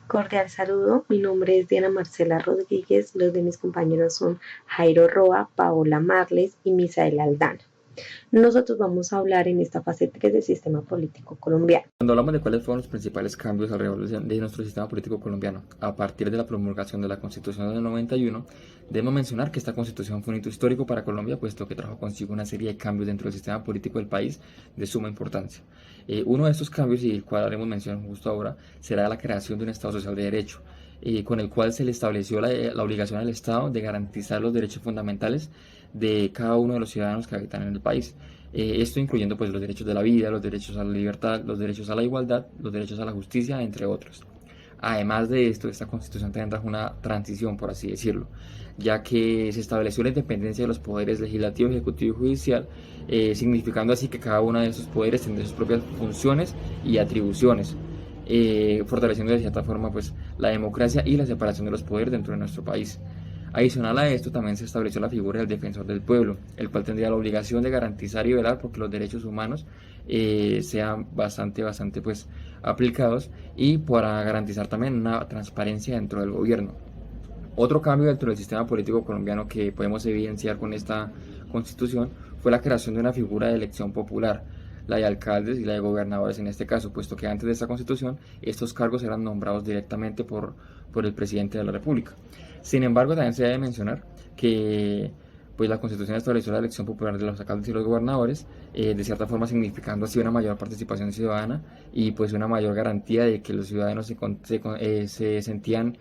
Cordial saludo, mi nombre es Diana Marcela Rodríguez, los de mis compañeros son Jairo Roa, Paola Marles y Misael Aldana. Nosotros vamos a hablar en esta fase 3 del sistema político colombiano. Cuando hablamos de cuáles fueron los principales cambios alrededor de nuestro sistema político colombiano a partir de la promulgación de la Constitución del 91, debemos mencionar que esta Constitución fue un hito histórico para Colombia, puesto que trajo consigo una serie de cambios dentro del sistema político del país de suma importancia. Uno de estos cambios, y el cual haremos mención justo ahora, será la creación de un Estado social de derecho, con el cual se le estableció la obligación al Estado de garantizar los derechos fundamentales de cada uno de los ciudadanos que habitan en el país. Esto incluyendo pues los derechos de la vida, los derechos a la libertad, los derechos a la igualdad, los derechos a la justicia, entre otros. Además de esto, esta constitución también trajo una transición, por así decirlo, ya que se estableció la independencia de los poderes legislativo, ejecutivo y judicial, significando así que cada uno de esos poderes tendría sus propias funciones y atribuciones, fortaleciendo de cierta forma pues, la democracia y la separación de los poderes dentro de nuestro país. Adicional a esto, también se estableció la figura del defensor del pueblo, el cual tendría la obligación de garantizar y velar porque los derechos humanos sean bastante pues, aplicados y para garantizar también una transparencia dentro del gobierno. Otro cambio dentro del sistema político colombiano que podemos evidenciar con esta constitución fue la creación de una figura de elección popular, la de alcaldes y la de gobernadores en este caso, puesto que antes de esta constitución estos cargos eran nombrados directamente por el presidente de la República. Sin embargo, también se debe mencionar que pues la Constitución estableció la elección popular de los alcaldes y los gobernadores, de cierta forma significando así una mayor participación ciudadana y pues una mayor garantía de que los ciudadanos se sentían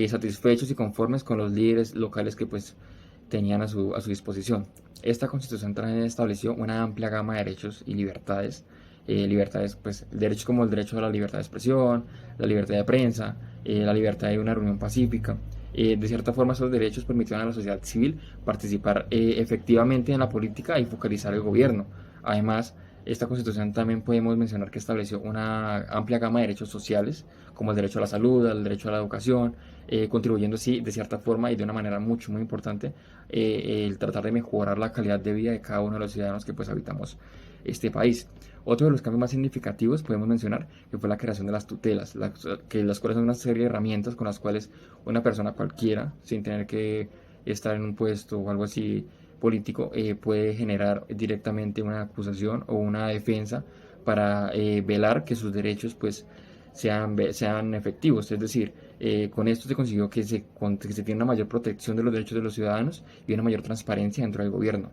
satisfechos y conformes con los líderes locales que pues tenían a su disposición. Esta Constitución también estableció una amplia gama de derechos y libertades, libertades, pues derechos como el derecho a la libertad de expresión, la libertad de prensa, la libertad de una reunión pacífica. De cierta forma, esos derechos permitieron a la sociedad civil participar efectivamente en la política y focalizar el gobierno. Además, esta constitución también podemos mencionar que estableció una amplia gama de derechos sociales, como el derecho a la salud, el derecho a la educación, contribuyendo así de cierta forma y de una manera muy importante el tratar de mejorar la calidad de vida de cada uno de los ciudadanos que pues habitamos este país. Otro de los cambios más significativos podemos mencionar que fue la creación de las tutelas, las cuales son una serie de herramientas con las cuales una persona cualquiera, sin tener que estar en un puesto o algo así político, puede generar directamente una acusación o una defensa para velar que sus derechos pues sean efectivos. Es decir, con esto se consiguió que se tiene una mayor protección de los derechos de los ciudadanos y una mayor transparencia dentro del gobierno.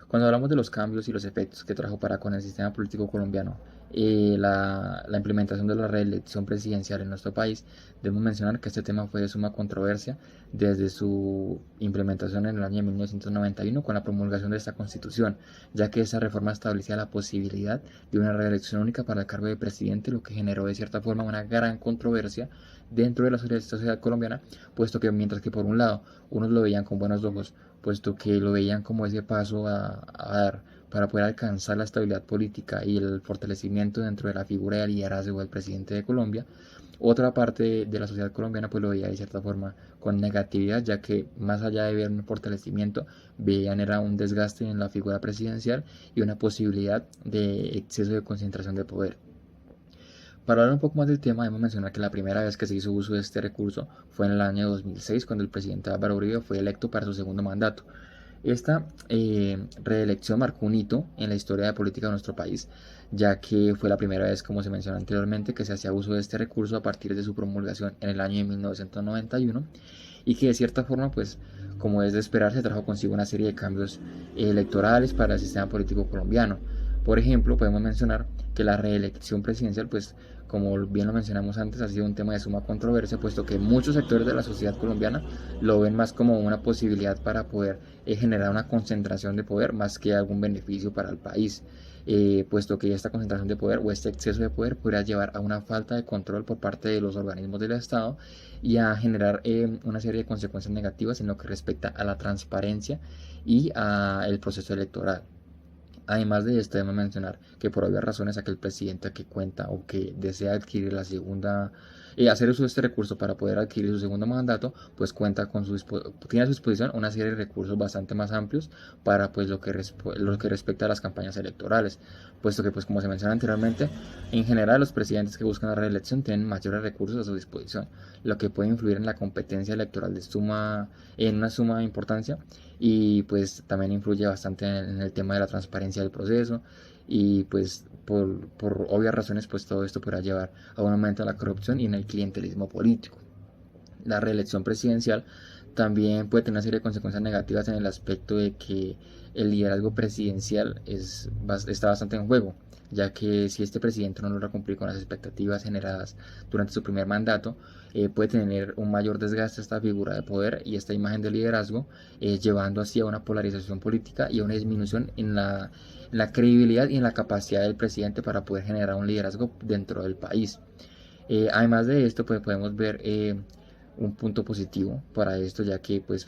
Cuando hablamos de los cambios y los efectos que trajo para con el sistema político colombiano, la implementación de la reelección presidencial en nuestro país, debemos mencionar que este tema fue de suma controversia desde su implementación en el año 1991 con la promulgación de esta constitución, ya que esa reforma establecía la posibilidad de una reelección única para el cargo de presidente, lo que generó de cierta forma una gran controversia dentro de la sociedad colombiana, puesto que mientras que por un lado unos lo veían con buenos ojos, puesto que lo veían como ese paso a dar para poder alcanzar la estabilidad política y el fortalecimiento dentro de la figura de liderazgo del presidente de Colombia. Otra parte de la sociedad colombiana pues lo veía de cierta forma con negatividad, ya que más allá de ver un fortalecimiento, veían era un desgaste en la figura presidencial y una posibilidad de exceso de concentración de poder. Para hablar un poco más del tema, debemos mencionar que la primera vez que se hizo uso de este recurso fue en el año 2006, cuando el presidente Álvaro Uribe fue electo para su segundo mandato. Esta reelección marcó un hito en la historia de política de nuestro país, ya que fue la primera vez, como se mencionó anteriormente, que se hacía uso de este recurso a partir de su promulgación en el año de 1991 y que de cierta forma, pues, como es de esperar, se trajo consigo una serie de cambios electorales para el sistema político colombiano. Por ejemplo, podemos mencionar que la reelección presidencial, pues, como bien lo mencionamos antes, ha sido un tema de suma controversia, puesto que muchos sectores de la sociedad colombiana lo ven más como una posibilidad para poder generar una concentración de poder más que algún beneficio para el país, puesto que esta concentración de poder o este exceso de poder podría llevar a una falta de control por parte de los organismos del Estado y a generar una serie de consecuencias negativas en lo que respecta a la transparencia y al proceso electoral. Además de esto, debemos mencionar que por obvias razones aquel presidente que cuenta o que desea adquirir la segunda hacer uso de este recurso para poder adquirir su segundo mandato, pues cuenta con tiene a su disposición una serie de recursos bastante más amplios para pues lo que respecta a las campañas electorales, puesto que pues como se menciona anteriormente, en general los presidentes que buscan la reelección tienen mayores recursos a su disposición, lo que puede influir en la competencia electoral en una suma de importancia, y pues también influye bastante en el tema de la transparencia del proceso, y pues por obvias razones pues todo esto podrá llevar a un aumento de la corrupción y en el clientelismo político. La reelección presidencial también puede tener una serie de consecuencias negativas en el aspecto de que el liderazgo presidencial está bastante en juego, ya que si este presidente no logra cumplir con las expectativas generadas durante su primer mandato, puede tener un mayor desgaste a esta figura de poder y esta imagen de liderazgo, llevando así a una polarización política y a una disminución en la credibilidad y en la capacidad del presidente para poder generar un liderazgo dentro del país. Además de esto, pues podemos ver un punto positivo para esto, ya que pues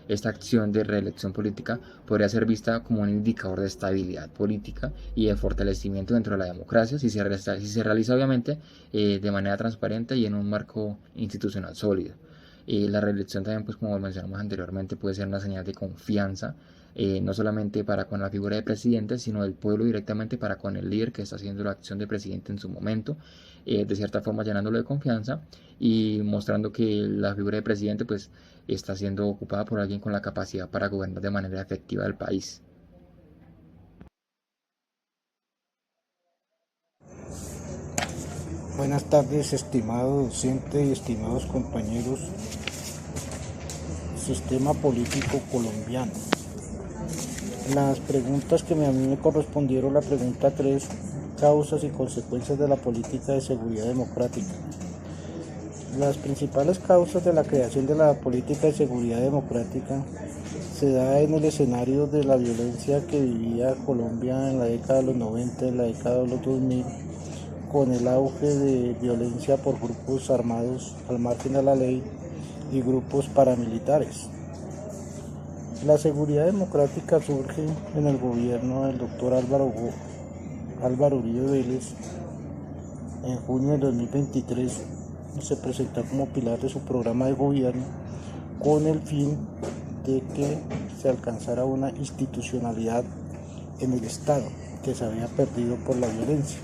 esta acción de reelección política podría ser vista como un indicador de estabilidad política y de fortalecimiento dentro de la democracia si se realiza obviamente de manera transparente y en un marco institucional sólido. La reelección también, pues como mencionamos anteriormente, puede ser una señal de confianza, no solamente para con la figura de presidente, sino del pueblo directamente para con el líder que está haciendo la acción de presidente en su momento, de cierta forma llenándolo de confianza y mostrando que la figura de presidente pues está siendo ocupada por alguien con la capacidad para gobernar de manera efectiva el país. Buenas tardes, estimado docente y estimados compañeros. Sistema político colombiano. Las preguntas que a mí me correspondieron, la pregunta 3, causas y consecuencias de la política de seguridad democrática. Las principales causas de la creación de la política de seguridad democrática se da en el escenario de la violencia que vivía Colombia en la década de los 90, en la década de los 2000, con el auge de violencia por grupos armados al margen de la ley y grupos paramilitares. La seguridad democrática surge en el gobierno del doctor Álvaro Uribe Vélez en junio de 2023. Se presentó como pilar de su programa de gobierno con el fin de que se alcanzara una institucionalidad en el Estado que se había perdido por la violencia.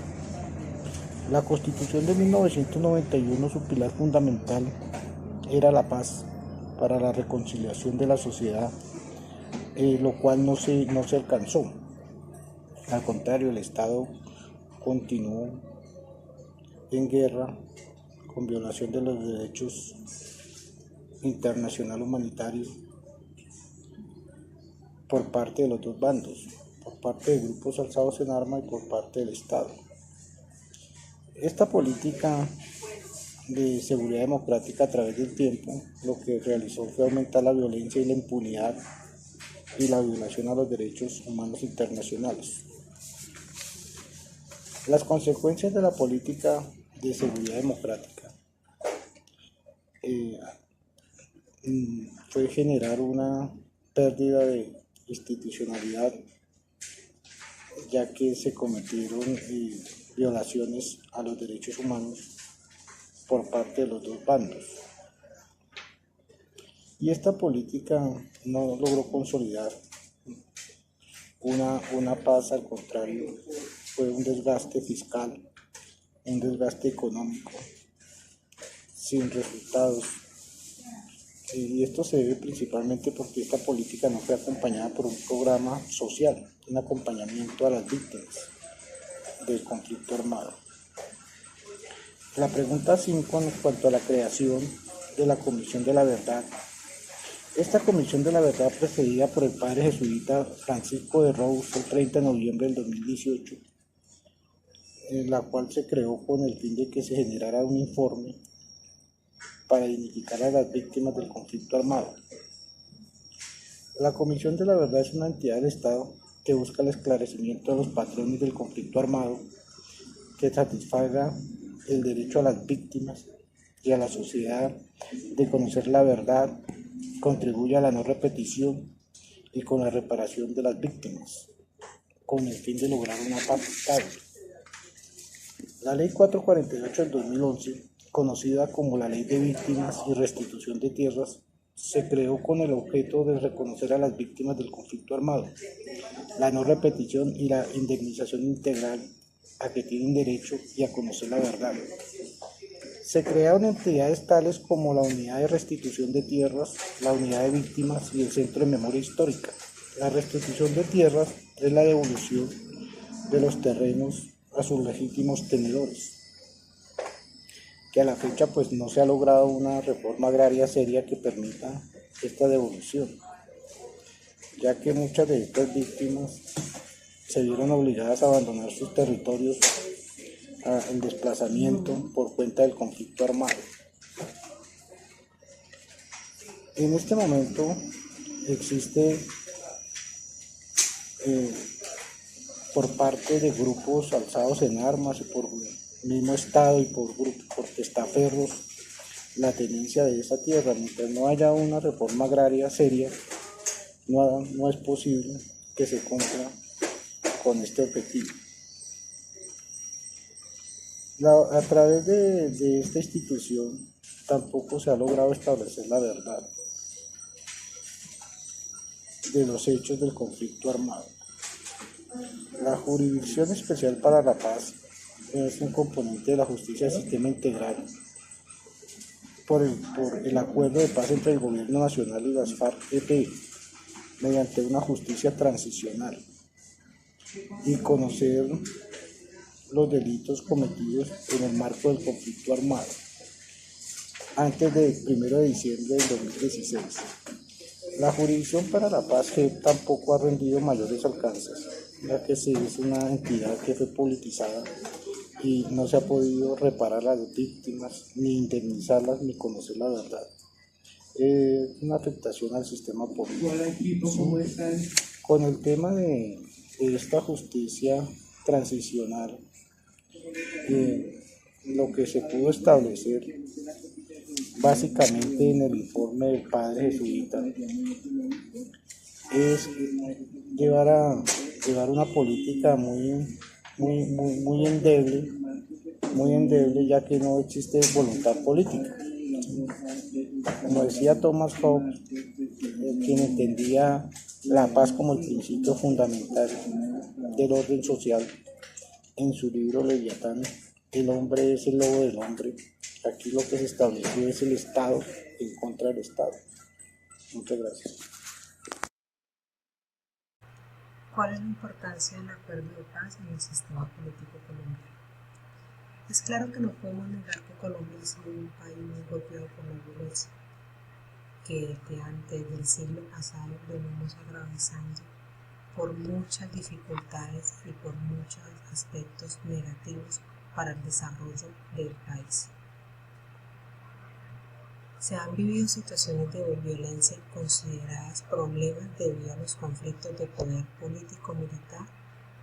La Constitución de 1991, su pilar fundamental era la paz para la reconciliación de la sociedad, lo cual no se alcanzó. Al contrario, el Estado continuó en guerra con violación de los derechos internacional humanitario por parte de los dos bandos, por parte de grupos alzados en armas y por parte del Estado. Esta política de seguridad democrática a través del tiempo lo que realizó fue aumentar la violencia y la impunidad y la violación a los derechos humanos internacionales. Las consecuencias de la política de seguridad democrática fue generar una pérdida de institucionalidad, ya que se cometieron violaciones a los derechos humanos por parte de los dos bandos. Y esta política no logró consolidar una paz, al contrario, fue un desgaste fiscal, un desgaste económico, sin resultados. Y esto se debe principalmente porque esta política no fue acompañada por un programa social, un acompañamiento a las víctimas del conflicto armado. La pregunta 5, en cuanto a la creación de la Comisión de la Verdad. Esta Comisión de la Verdad, presidida por el padre jesuita Francisco de Rous el 30 de noviembre del 2018, en la cual se creó con el fin de que se generara un informe para dignificar a las víctimas del conflicto armado. La Comisión de la Verdad es una entidad del Estado que busca el esclarecimiento de los patrones del conflicto armado, que satisfaga el derecho a las víctimas y a la sociedad de conocer la verdad, contribuye a la no repetición y con la reparación de las víctimas, con el fin de lograr una paz estable. La Ley 448 del 2011, conocida como la Ley de Víctimas y Restitución de Tierras, se creó con el objeto de reconocer a las víctimas del conflicto armado, la no repetición y la indemnización integral a que tienen derecho y a conocer la verdad. Se crearon entidades tales como la Unidad de Restitución de Tierras, la Unidad de Víctimas y el Centro de Memoria Histórica. La restitución de tierras es la devolución de los terrenos a sus legítimos tenedores, que a la fecha pues no se ha logrado una reforma agraria seria que permita esta devolución, ya que muchas de estas víctimas se vieron obligadas a abandonar sus territorios en desplazamiento por cuenta del conflicto armado. En este momento existe por parte de grupos alzados en armas y por el mismo Estado y por testaferros la tenencia de esa tierra. Mientras no haya una reforma agraria seria, no es posible que se cumpla con este objetivo. A través de esta institución tampoco se ha logrado establecer la verdad de los hechos del conflicto armado. La Jurisdicción Especial para la Paz es un componente de la justicia del sistema integral por el acuerdo de paz entre el Gobierno Nacional y las FARC-EP mediante una justicia transicional y conocer los delitos cometidos en el marco del conflicto armado antes del 1 de diciembre del 2016. La Jurisdicción para la Paz que tampoco ha rendido mayores alcances, ya que es una entidad que fue politizada y no se ha podido reparar a las víctimas, ni indemnizarlas, ni conocer la verdad. Una afectación al sistema político. Con el tema de esta justicia transicional, lo que se pudo establecer básicamente en el informe del padre jesuita es llevar una política muy endeble, ya que no existe voluntad política. Como decía Thomas Hobbes, quien entendía la paz como el principio fundamental del orden social, en su libro Leviatán, el hombre es el lobo del hombre. Aquí lo que se estableció es el Estado en contra del Estado. Muchas gracias. ¿Cuál es la importancia del acuerdo de paz en el sistema político colombiano? Es claro que no podemos negar que Colombia es un país muy golpeado por la violencia, que desde antes del siglo pasado venimos atravesando por muchas dificultades y por muchos aspectos negativos para el desarrollo del país. Se han vivido situaciones de violencia consideradas problemas debido a los conflictos de poder político-militar,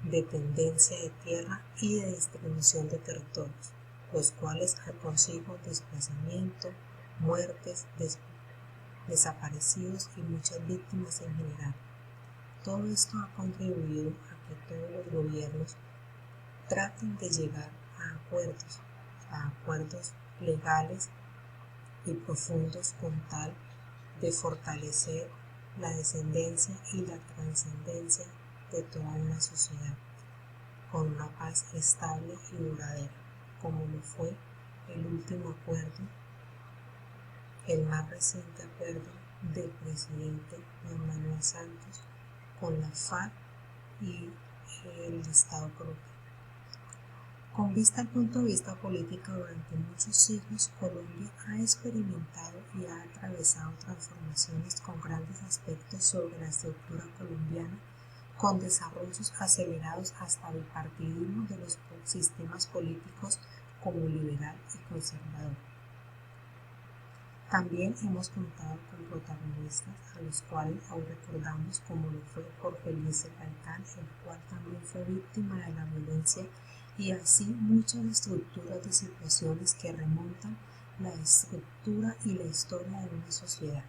de tendencia de tierra y de distribución de territorios, los cuales han consigo desplazamiento, muertes, desaparecidos y muchas víctimas en general. Todo esto ha contribuido a que todos los gobiernos traten de llegar a acuerdos legales y profundos con tal de fortalecer la descendencia y la trascendencia de toda una sociedad, con una paz estable y duradera, como lo fue el último acuerdo, el más reciente acuerdo del presidente Juan Manuel Santos con la FARC y el Estado colombiano. Con vista al punto de vista político, durante muchos siglos Colombia ha experimentado y ha atravesado transformaciones con grandes aspectos sobre la estructura colombiana, con desarrollos acelerados hasta el partidismo de los sistemas políticos como liberal y conservador. También hemos contado con protagonistas a los cuales aún recordamos, como lo fue Jorge Luis Gaitán, el cual también fue víctima de la violencia, y así muchas estructuras de situaciones que remontan la estructura y la historia de una sociedad,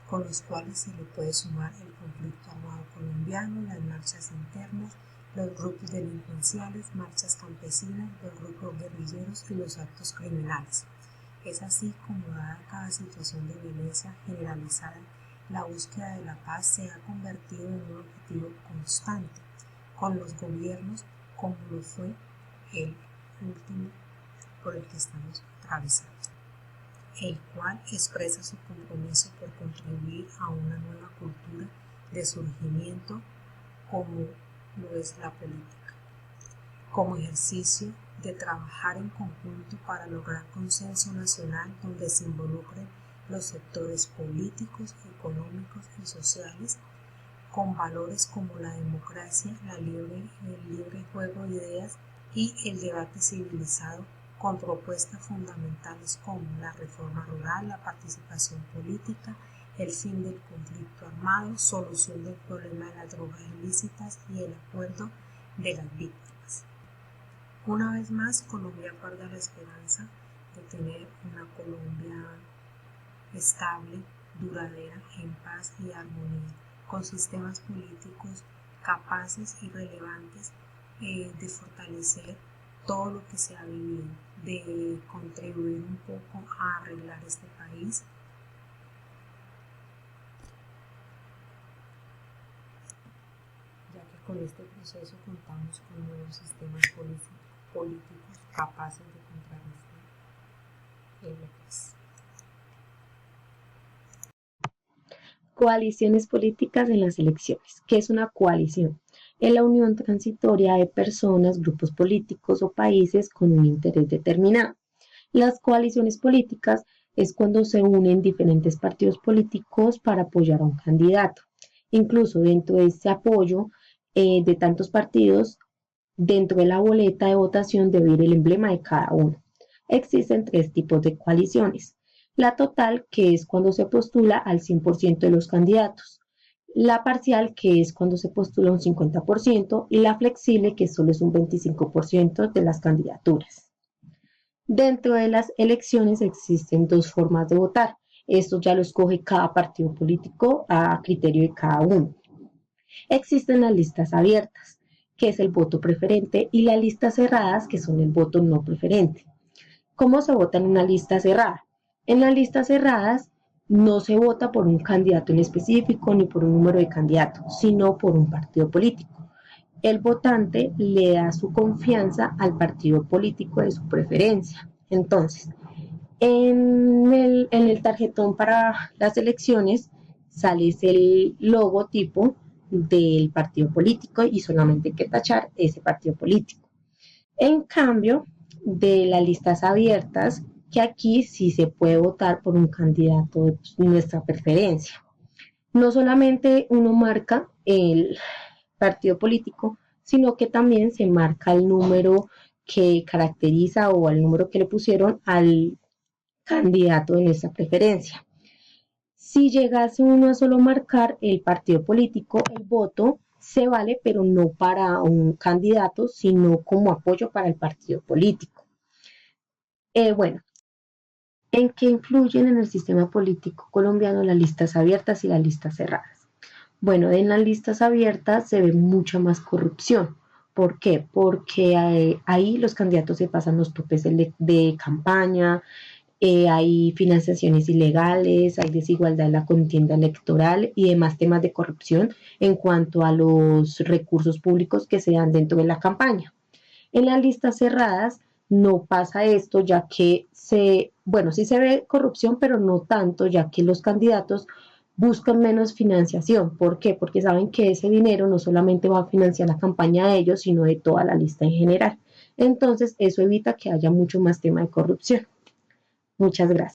con los cuales se le puede sumar el conflicto armado colombiano, las marchas internas los grupos delincuenciales, marchas campesinas, los grupos guerrilleros y los actos criminales. Es así como, dada cada situación de violencia generalizada, la búsqueda de la paz se ha convertido en un objetivo constante con los gobiernos, como lo fue el último por el que estamos atravesando, el cual expresa su compromiso por contribuir a una nueva cultura de surgimiento como lo es la política, como ejercicio de trabajar en conjunto para lograr consenso nacional donde se involucren los sectores políticos, económicos y sociales con valores como la democracia, el libre juego de ideas y el debate civilizado, con propuestas fundamentales como la reforma rural, la participación política, el fin del conflicto armado, solución del problema de las drogas ilícitas y el acuerdo de las víctimas. Una vez más, Colombia guarda la esperanza de tener una Colombia estable, duradera, en paz y armonía, con sistemas políticos capaces y relevantes de fortalecer todo lo que se ha vivido, de contribuir un poco a arreglar este país, ya que con este proceso contamos con nuevos sistemas políticos capaces de contrarrestar el país. Coaliciones políticas en las elecciones. ¿Qué es una coalición? Es la unión transitoria de personas, grupos políticos o países con un interés determinado. Las coaliciones políticas es cuando se unen diferentes partidos políticos para apoyar a un candidato. Incluso dentro de este apoyo de tantos partidos, dentro de la boleta de votación debe ir el emblema de cada uno. Existen tres tipos de coaliciones. La total, que es cuando se postula al 100% de los candidatos. La parcial, que es cuando se postula un 50%, y la flexible, que solo es un 25% de las candidaturas. Dentro de las elecciones existen dos formas de votar. Esto ya lo escoge cada partido político a criterio de cada uno. Existen las listas abiertas, que es el voto preferente, y las listas cerradas, que son el voto no preferente. ¿Cómo se vota en una lista cerrada? En las listas cerradas no se vota por un candidato en específico ni por un número de candidatos, sino por un partido político. El votante le da su confianza al partido político de su preferencia. Entonces, en el tarjetón para las elecciones sale el logotipo del partido político y solamente hay que tachar ese partido político. En cambio, de las listas abiertas, que aquí sí se puede votar por un candidato de nuestra preferencia. No solamente uno marca el partido político, sino que también se marca el número que caracteriza o el número que le pusieron al candidato de nuestra preferencia. Si llegase uno a solo marcar el partido político, el voto se vale, pero no para un candidato, sino como apoyo para el partido político. Bueno, ¿en qué influyen en el sistema político colombiano las listas abiertas y las listas cerradas? Bueno, en las listas abiertas se ve mucha más corrupción. ¿Por qué? Porque ahí los candidatos se pasan los topes de campaña, hay financiaciones ilegales, hay desigualdad en la contienda electoral y demás temas de corrupción en cuanto a los recursos públicos que se dan dentro de la campaña. En las listas cerradas no pasa esto, ya que sí se ve corrupción, pero no tanto, ya que los candidatos buscan menos financiación. ¿Por qué? Porque saben que ese dinero no solamente va a financiar la campaña de ellos, sino de toda la lista en general. Entonces, eso evita que haya mucho más tema de corrupción. Muchas gracias.